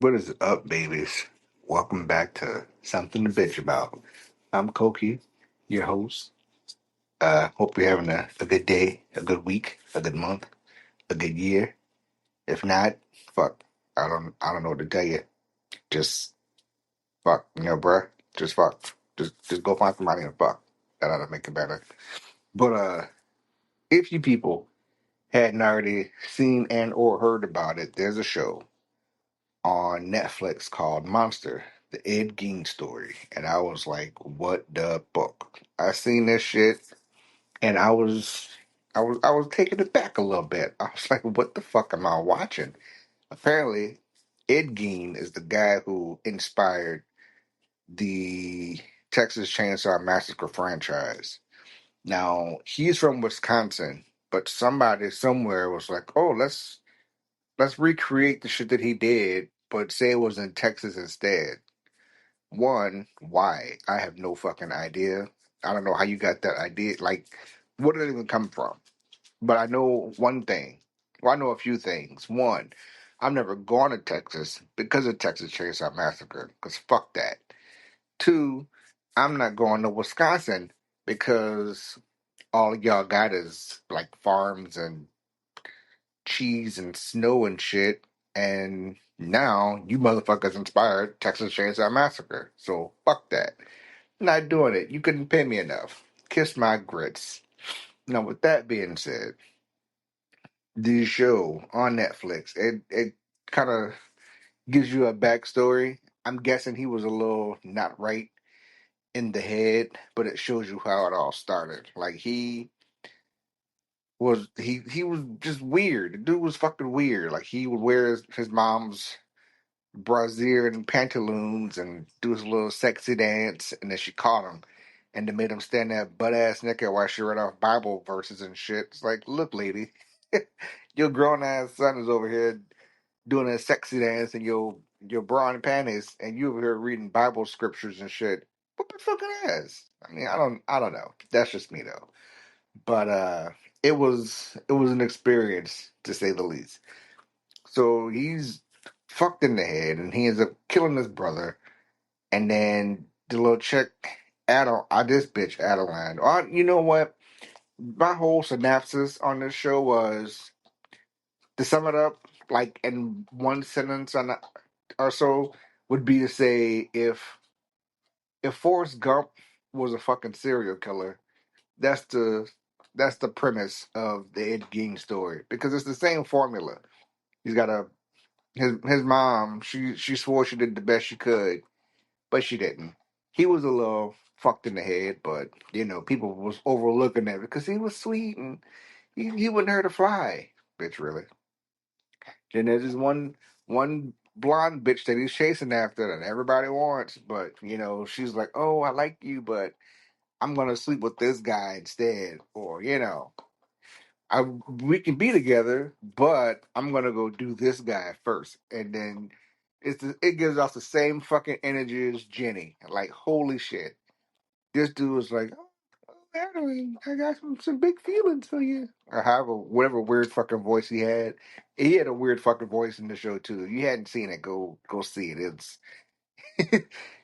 What is up, babies? Welcome back to Something to Bitch About. I'm Koki, your host. Hope you're having a good day, a good week, a good month, a good year. If not, fuck. I don't know what to tell you. Just fuck, bruh. Just fuck. Just go find somebody and fuck. That ought to make it better. But if you people hadn't already seen and or heard about it, there's a show on Netflix called Monster, the Ed Gein Story. And I was like, what the fuck? I seen this shit and I was taken aback a little bit. I was like, what the fuck am I watching? Apparently, Ed Gein is the guy who inspired the Texas Chainsaw Massacre franchise. Now, he's from Wisconsin, but somebody somewhere was like, oh, let's recreate the shit that he did, but say it was in Texas instead. One, why? I have no fucking idea. I don't know how you got that idea. Like, where did it even come from? But I know one thing. Well, I know a few things. One, I've never gone to Texas because of Texas Chainsaw Massacre, because fuck that. Two, I'm not going to Wisconsin because all y'all got is like farms and cheese and snow and shit. And now you motherfuckers inspired Texas Chainsaw Massacre. So fuck that. Not doing it. You couldn't pay me enough. Kiss my grits. Now, with that being said, the show on Netflix, it kind of gives you a backstory. I'm guessing he was a little not right in the head, but it shows you how it all started. Like he was just weird. The dude was fucking weird. Like he would wear his mom's brassiere and pantaloons and do his little sexy dance, and then she caught him, and they made him stand there butt ass naked while she read off Bible verses and shit. It's like, look, lady, your grown ass son is over here doing a sexy dance in your bra and panties, and you over here reading Bible scriptures and shit. What the fucking ass? I mean, I don't know. That's just me though. But it was an experience to say the least. So he's fucked in the head, and he ends up killing his brother. And then the little chick, this bitch Adeline. You know what? My whole synopsis on this show was, to sum it up, like in one sentence or so, would be to say, if Forrest Gump was a fucking serial killer, that's the premise of the Ed Gein story, because it's the same formula. He's got his mom. She swore she did the best she could, but she didn't. He was a little fucked in the head, but people was overlooking it because he was sweet and he wouldn't hurt a fly. Bitch, really. Then there's this one blonde bitch that he's chasing after that everybody wants, but she's like, oh, I like you, but I'm gonna sleep with this guy instead, or we can be together, but I'm gonna go do this guy first, and then it gives off the same fucking energy as Jenny. Like, holy shit, this dude was like, "Oh, Adeline, I got some big feelings for you," or however, whatever weird fucking voice he had. He had a weird fucking voice in the show too. If you hadn't seen it, go see it. It's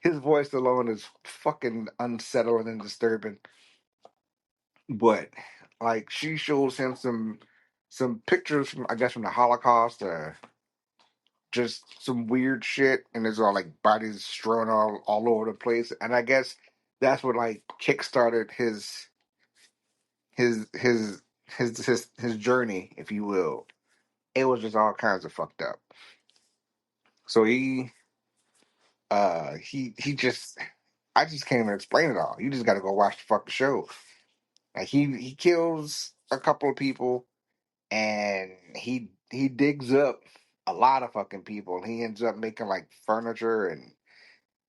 his voice alone is fucking unsettling and disturbing. But like, she shows him some pictures from, I guess, from the Holocaust, or just some weird shit, and there's all like bodies strewn all over the place. And I guess that's what like kickstarted his his his journey, if you will. It was just all kinds of fucked up. So he just, I just can't even explain it all. You just got to go watch the fucking show. Like, he kills a couple of people, and he digs up a lot of fucking people, and he ends up making like furniture and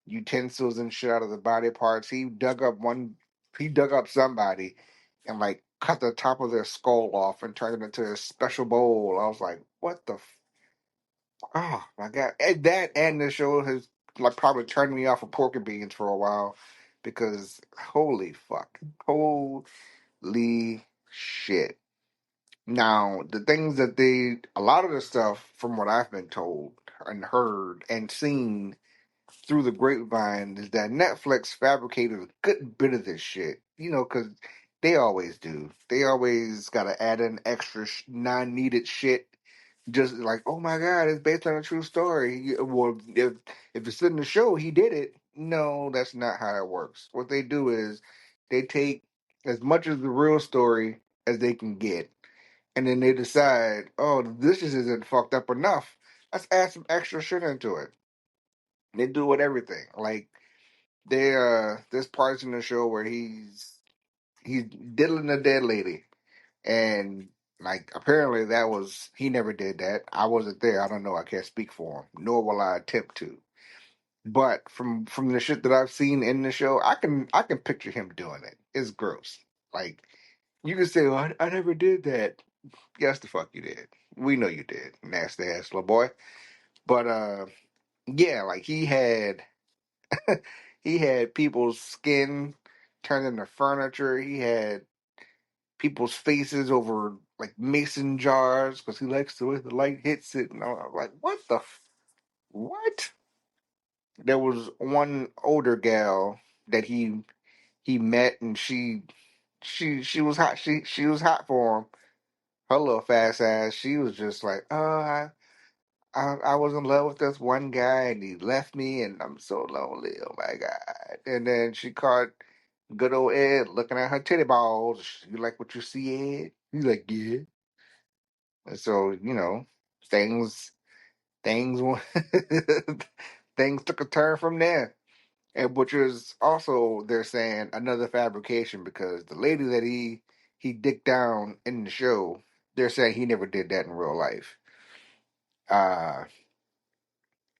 utensils and shit out of the body parts. He dug up somebody and like cut the top of their skull off and turned it into a special bowl. I was like, what the oh my god. And that and the show has like probably turned me off of pork and beans for a while, because holy fuck. Holy shit. Now, the things that a lot of the stuff, from what I've been told, and heard and seen through the grapevine is that Netflix fabricated a good bit of this shit. You know, because they always do. They always got to add in extra non-needed shit. Just like, oh my god, it's based on a true story. Well, if it's in the show, he did it. No, that's not how it works. What they do is they take as much of the real story as they can get, and then they decide, oh, this just isn't fucked up enough. Let's add some extra shit into it. They do with everything. Like there's parts in the show where he's diddling a dead lady, and like apparently that was he never did that. I wasn't there. I don't know. I can't speak for him, nor will I attempt to. But from the shit that I've seen in the show, I can picture him doing it. It's gross. Like you can say, well, I never did that. Yes, the fuck you did. We know you did, nasty ass little boy. But yeah, like he had people's skin turned into furniture. He had people's faces over like mason jars because he likes the way the light hits it. And I'm like, what the what? There was one older gal that he met, and she was hot. She was hot for him. Her little fast ass. She was just like, oh, I was in love with this one guy, and he left me, and I'm so lonely. Oh my god! And then she caught good old Ed looking at her titty balls. You like what you see, Ed? He's like, yeah. And so things things things took a turn from there, and which is also they're saying another fabrication because the lady that he dicked down in the show, they're saying he never did that in real life. Uh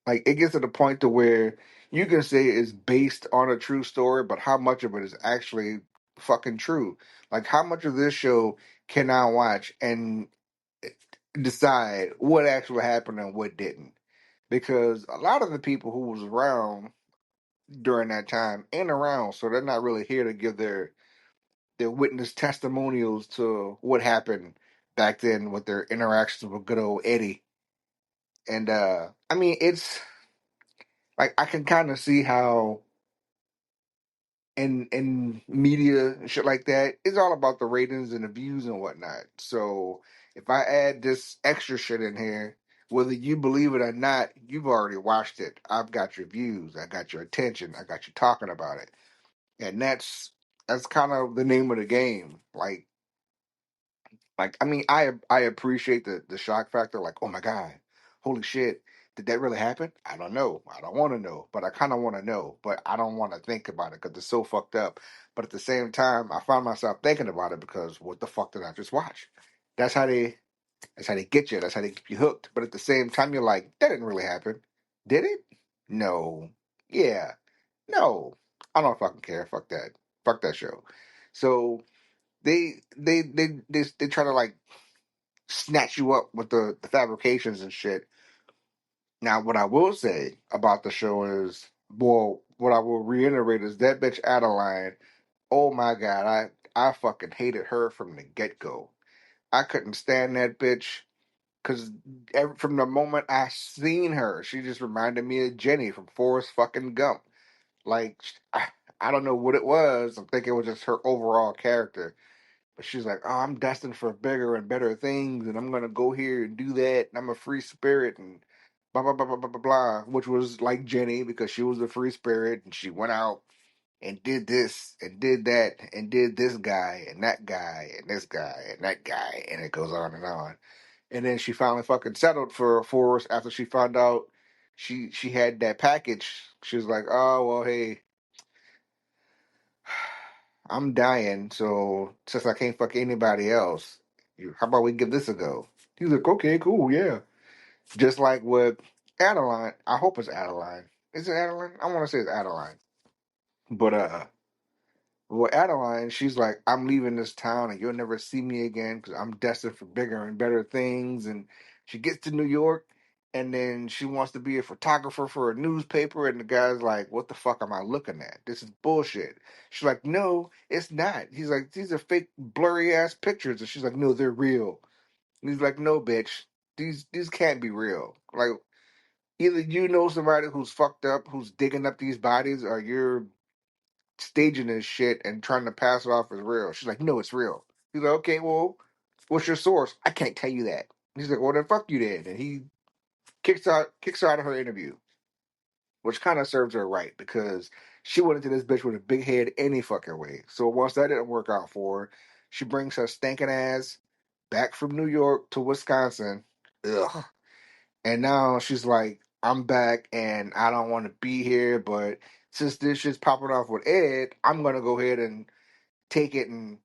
like it gets to the point to where you can say it's based on a true story, but how much of it is actually fucking true? Like how much of this show can I watch and decide what actually happened and what didn't? Because a lot of the people who was around during that time ain't around, so they're not really here to give their witness testimonials to what happened back then with their interactions with good old Eddie. And I mean, it's like I can kind of see how in media and shit like that, it's all about the ratings and the views and whatnot. So if I add this extra shit in here, whether you believe it or not, you've already watched it. I've got your views, I got your attention, I got you talking about it, and that's kind of the name of the game. Like I mean, I appreciate the shock factor. Like, oh my god, holy shit, did that really happen? I don't know. I don't want to know, but I kind of want to know. But I don't want to think about it because it's so fucked up. But at the same time, I find myself thinking about it because what the fuck did I just watch? That's how they that's how they get you. That's how they keep you hooked. But at the same time, you're like, that didn't really happen, did it? No. Yeah. No. I don't fucking care. Fuck that. Fuck that show. So they try to like snatch you up with the fabrications and shit. Now, what I will say about the show is, well, what I will reiterate is that bitch Adeline. Oh my god, I fucking hated her from the get go. I couldn't stand that bitch because from the moment I seen her, she just reminded me of Jenny from Forrest fucking Gump. Like I don't know what it was. I'm thinking it was just her overall character. But she's like, oh, I'm destined for bigger and better things, and I'm gonna go here and do that, and I'm a free spirit, and blah blah blah blah blah blah blah. Which was like Jenny because she was a free spirit, and she went out and did this and did that and did this guy and that guy and this guy and that guy, and it goes on and on. And then she finally fucking settled for Forrest after she found out she had that package. She was like, oh well, hey, I'm dying, so since I can't fuck anybody else, how about we give this a go? He's like, okay, cool, yeah. Just like with Adeline, I hope it's Adeline. Is it Adeline? I want to say it's Adeline. But with Adeline, she's like, I'm leaving this town and you'll never see me again because I'm destined for bigger and better things. And she gets to New York and then she wants to be a photographer for a newspaper. And the guy's like, what the fuck am I looking at? This is bullshit. She's like, no, it's not. He's like, these are fake, blurry ass pictures. And she's like, no, they're real. And he's like, no, bitch, these can't be real. Like, Either you know somebody who's fucked up, who's digging up these bodies, or you're staging this shit and trying to pass it off as real. She's like, no, it's real. He's like, okay, well, what's your source? I can't tell you that. He's like, well, then fuck you then. And he kicks her out of her interview, which kind of serves her right because she went into this bitch with a big head any fucking way. So once that didn't work out for her, she brings her stinking ass back from New York to Wisconsin. Ugh. And now she's like, I'm back and I don't want to be here, but since this shit's popping off with Ed, I'm gonna go ahead and take it and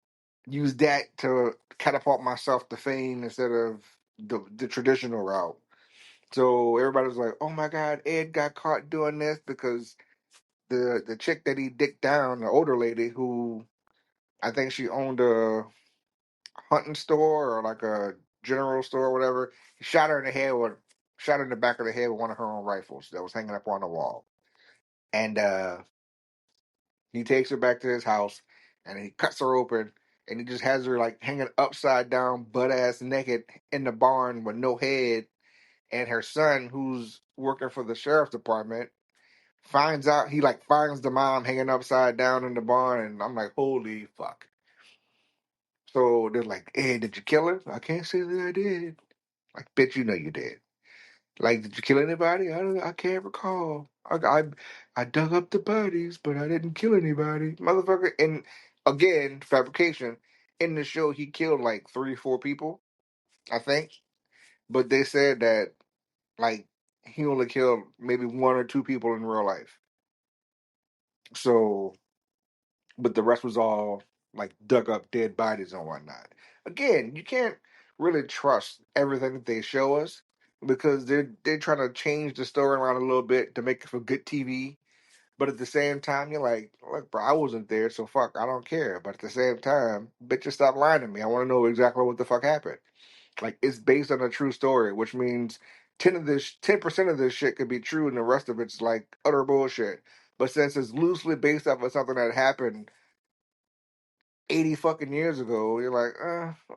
use that to catapult myself to fame instead of the traditional route. So everybody was like, "Oh my God, Ed got caught doing this because the chick that he dicked down, the older lady who I think she owned a hunting store or like a general store or whatever. He shot her in the head with shot her in the back of the head with one of her own rifles that was hanging up on the wall. And he takes her back to his house and he cuts her open and he just has her like hanging upside down, butt ass naked in the barn with no head. And her son, who's working for the sheriff's department, finds out he like finds the mom hanging upside down in the barn, and I'm like, holy fuck. So they're like, hey, did you kill her? I can't say that I did. Like, bitch, you know you did. Like, did you kill anybody? I can't recall. I dug up the bodies, but I didn't kill anybody, motherfucker. And again, fabrication. In the show, he killed like 3, 4 people, I think. But they said that like he only killed maybe 1 or 2 people in real life. So, but the rest was all like dug up dead bodies and whatnot. Again, you can't really trust everything that they show us because they're trying to change the story around a little bit to make it for good TV. But at the same time, you're like, look, bro, I wasn't there, so fuck, I don't care. But at the same time, bitches, stop lying to me. I want to know exactly what the fuck happened. Like it's based on a true story, which means 10% of this shit could be true, and the rest of it's like utter bullshit. But since it's loosely based off of something that happened 80 fucking years ago, you're like,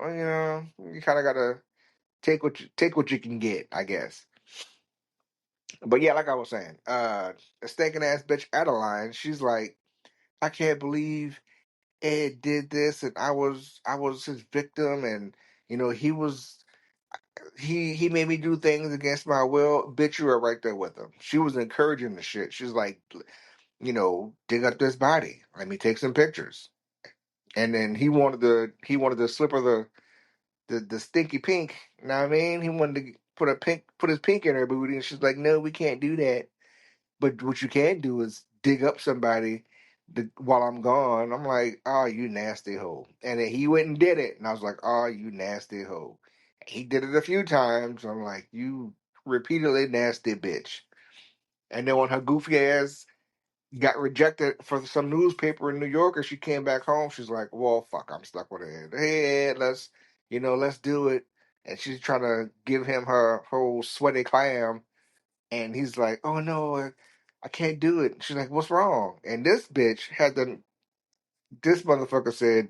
well, you kind of gotta take what you can get, I guess. But yeah, like I was saying, the stinking ass bitch Adeline, she's like, I can't believe Ed did this, and I was his victim, and he was he made me do things against my will. Bitch, you were right there with him. She was encouraging the shit. She's like, dig up this body. Let me take some pictures. And then he wanted to slip her the stinky pink. You know what I mean? He wanted to put his pink in her booty, and she's like, no, we can't do that. But what you can do is dig up somebody while I'm gone. I'm like, oh, you nasty hoe. And then he went and did it. And I was like, oh, you nasty hoe. He did it a few times. I'm like, you repeatedly nasty bitch. And then when her goofy ass got rejected for some newspaper in New York and she came back home, she's like, well, fuck, I'm stuck with it. Hey, Ed, let's do it. And she's trying to give him her whole sweaty clam and he's like, "Oh no, I can't do it." She's like, "What's wrong?" And this bitch this motherfucker said,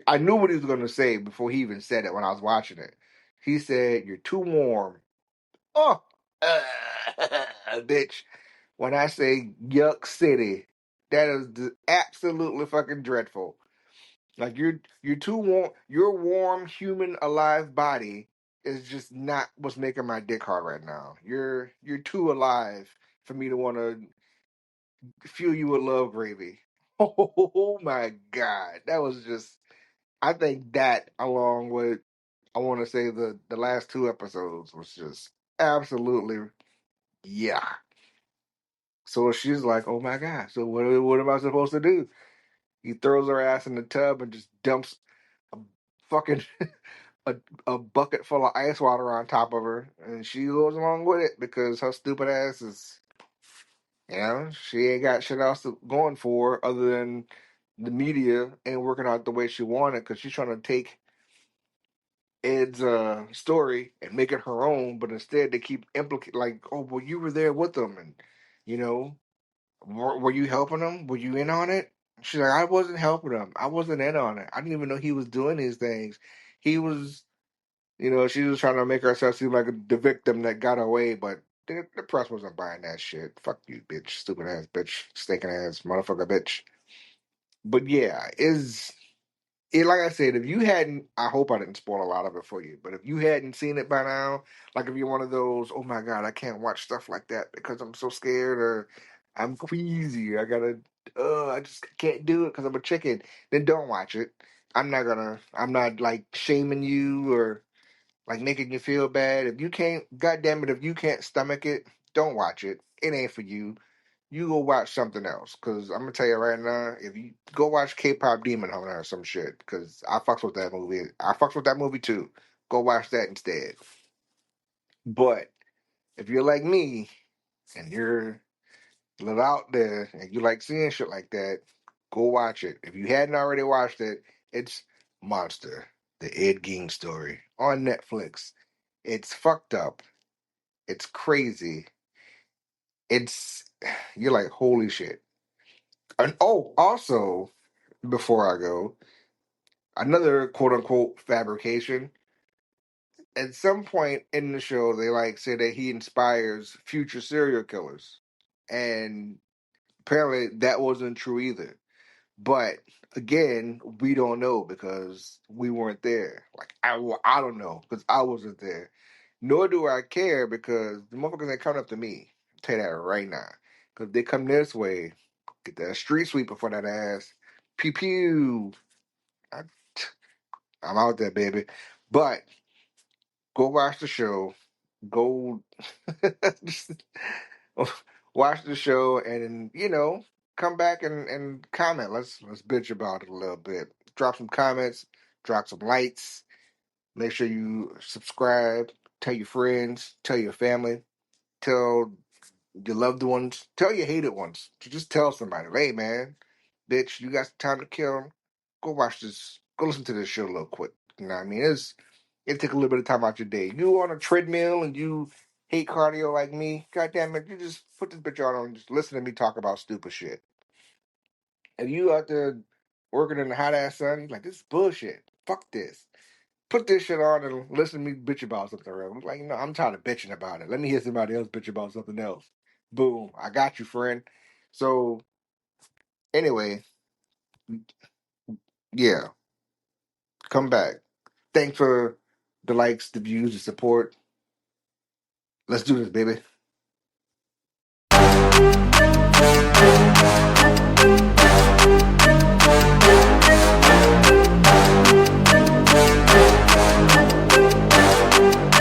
I knew what he was gonna say before he even said it when I was watching it. He said, "You're too warm." Oh, bitch. When I say yuck city, that is absolutely fucking dreadful. Like you're too warm. Your warm human alive body is just not what's making my dick hard right now. You're too alive for me to want to fuel you with love gravy. Oh my god, that was just. I think that along with I want to say the last 2 episodes was just absolutely yeah. So she's like, oh my god. So what am I supposed to do? He throws her ass in the tub and just dumps a fucking a, a bucket full of ice water on top of her, and she goes along with it because her stupid ass is, she ain't got shit else going for her other than the media ain't working out the way she wanted because she's trying to take Ed's story and make it her own, but instead they keep implicating like, oh, well, you were there with them, and you know, were you helping them? Were you in on it? She's like, I wasn't helping him. I wasn't in on it. I didn't even know he was doing these things. He was. She was trying to make herself seem like the victim that got away, but The press wasn't buying that shit. Fuck you, bitch. Stupid ass bitch. Stinking ass motherfucker bitch. But yeah, like I said, if you hadn't, I hope I didn't spoil a lot of it for you, but if you hadn't seen it by now, like if you're one of those, oh my God, I can't watch stuff like that because I'm so scared or I'm queasy, I just can't do it because I'm a chicken, then don't watch it. I'm not like shaming you or like making you feel bad. If you can't, goddamn it, if you can't stomach it, don't watch it. It ain't for you. You go watch something else. Cause I'm gonna tell you right now, if you go watch K-pop Demon Hunter or some shit, cause I fucks with that movie. I fucks with that movie too. Go watch that instead. But if you're like me and you're a little out there and you like seeing shit like that, go watch it. If you hadn't already watched it, it's Monster, the Ed Gein Story on Netflix. It's fucked up. It's crazy. It's you're like, holy shit. And oh, also, before I go, another quote unquote fabrication. At some point in the show, they like say that he inspires future serial killers. And apparently that wasn't true either. But again, we don't know because we weren't there. Like, I don't know because I wasn't there. Nor do I care because the motherfuckers ain't coming up to me. I'll tell you that right now. Because they come this way, get that street sweeper for that ass. Pew pew. I, I'm out there, baby. But go watch the show. Go watch the show, and come back and comment. Let's bitch about it a little bit. Drop some comments. Drop some likes. Make sure you subscribe. Tell your friends. Tell your family. Tell your loved ones. Tell your hated ones. Just tell somebody, hey man, bitch, you got some time to kill. Go watch this. Go listen to this show a little quick. You know what I mean? It take a little bit of time out your day. You on a treadmill and you hate cardio like me. God damn it, you just put this bitch on and just listen to me talk about stupid shit. If you out there working in the hot ass sun, you're like, this is bullshit. Fuck this. Put this shit on and listen to me bitch about something real. I'm like, I'm tired of bitching about it. Let me hear somebody else bitch about something else. Boom. I got you, friend. So anyway, yeah, come back. Thanks for the likes, the views, the support. Let's do this, baby.